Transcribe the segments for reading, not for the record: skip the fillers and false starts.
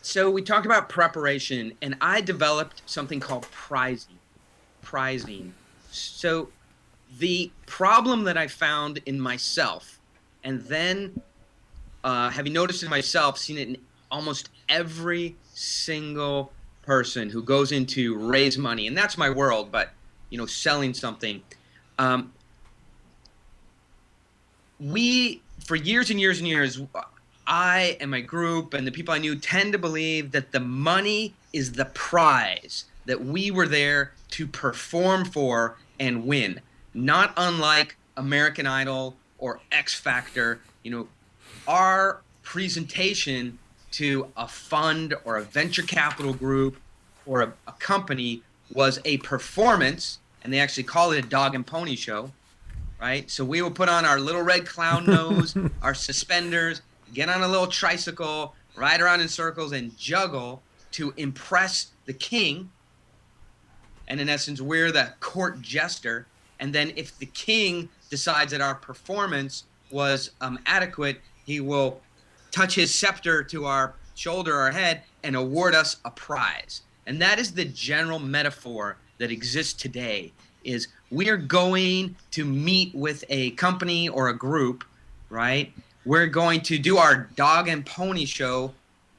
So we talked about preparation, and I developed something called prizing. Prizing. So the problem that I found in myself, and then have you noticed in myself, seen it in almost every single person who goes into raise money, and that's my world, but selling something. Um, we for years and years and years, I and my group and the people I knew tend to believe that the money is the prize that we were there to perform for and win, not unlike American Idol or X Factor. Our presentation to a fund or a venture capital group or a company was a performance, and they actually call it a dog and pony show, right? So we would put on our little red clown nose, our suspenders, get on a little tricycle, ride around in circles, and juggle to impress the king. And in essence, we're the court jester. And then if the king decides that our performance was adequate, he will touch his scepter to our shoulder, our head, and award us a prize. And that is the general metaphor that exists today is we are going to meet with a company or a group, right? We're going to do our dog and pony show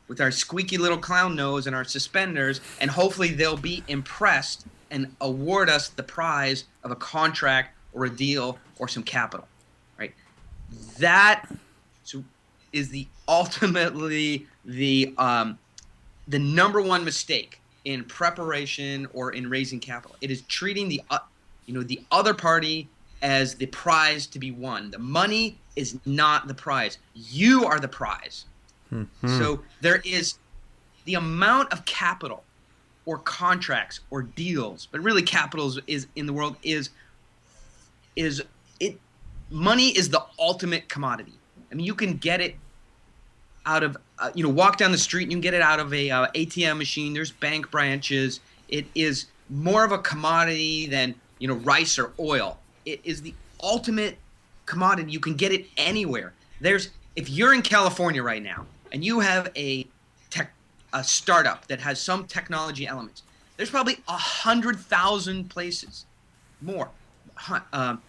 with our squeaky little clown nose and our suspenders, and hopefully they'll be impressed and award us the prize of a contract or a deal or some capital, right? That is the ultimately the number one mistake in preparation or in raising capital. It is treating the other party as the prize to be won. The money is not the prize. You are the prize. So there is the amount of capital or contracts or deals, but really capital is in the world is it money is the ultimate commodity. I mean, you can get it out of walk down the street and you can get it out of a ATM machine. There's bank branches. It is more of a commodity than rice or oil. It is the ultimate commodity. You can get it anywhere. If you're in California right now and you have a startup that has some technology elements, there's probably 100,000 places more. I'm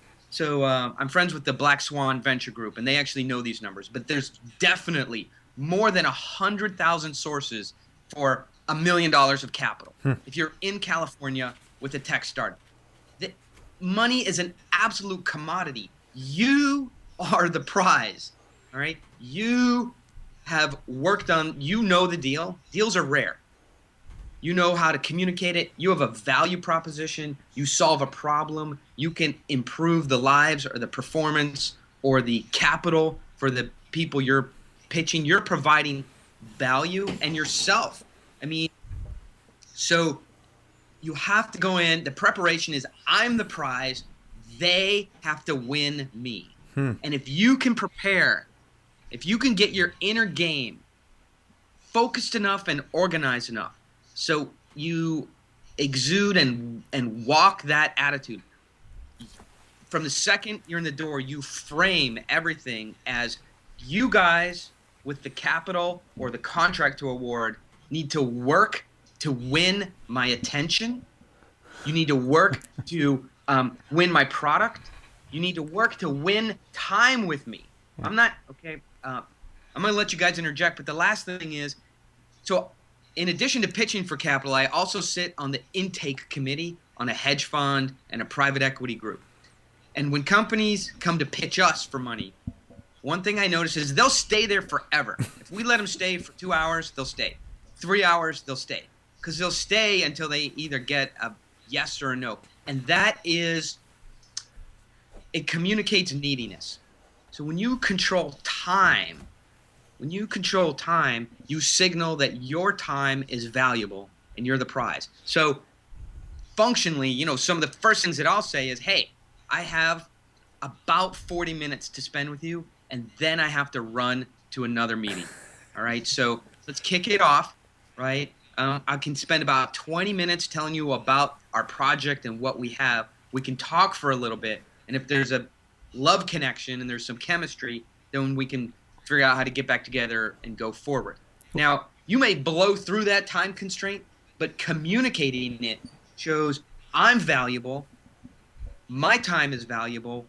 friends with the Black Swan Venture Group, and they actually know these numbers. But there's definitely more than 100,000 sources for $1 million of capital. If you're in California with a tech startup, the money is an absolute commodity. You are the prize. All right. You have worked on, the deal. Deals are rare. You know how to communicate it. You have a value proposition. You solve a problem. You can improve the lives or the performance or the capital for the people you're pitching. You're providing value and yourself. I mean, so you have to go in. The preparation is I'm the prize. They have to win me. And if you can prepare, if you can get your inner game focused enough and organized enough, so you exude and walk that attitude. From the second you're in the door, you frame everything as you guys with the capital or the contract to award need to work to win my attention. You need to work to win my product. You need to work to win time with me. I'm not, okay, I'm going to let you guys interject, but the last thing is, so in addition to pitching for capital, I also sit on the intake committee on a hedge fund and a private equity group. And when companies come to pitch us for money, one thing I notice is they'll stay there forever. If we let them stay for 2 hours, they'll stay. 3 hours, they'll stay. Because they'll stay until they either get a yes or a no. And it communicates neediness. So when you control time, you signal that your time is valuable and you're the prize. So functionally, some of the first things that I'll say is, hey, I have about 40 minutes to spend with you, and then I have to run to another meeting. All right, so let's kick it off, right? I can spend about 20 minutes telling you about our project and what we have. We can talk for a little bit, and if there's a love connection and there's some chemistry, then we can figure out how to get back together and go forward. Now, You may blow through that time constraint, but communicating it shows I'm valuable, my time is valuable,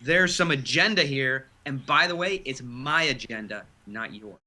there's some agenda here, and by the way, it's my agenda, not yours.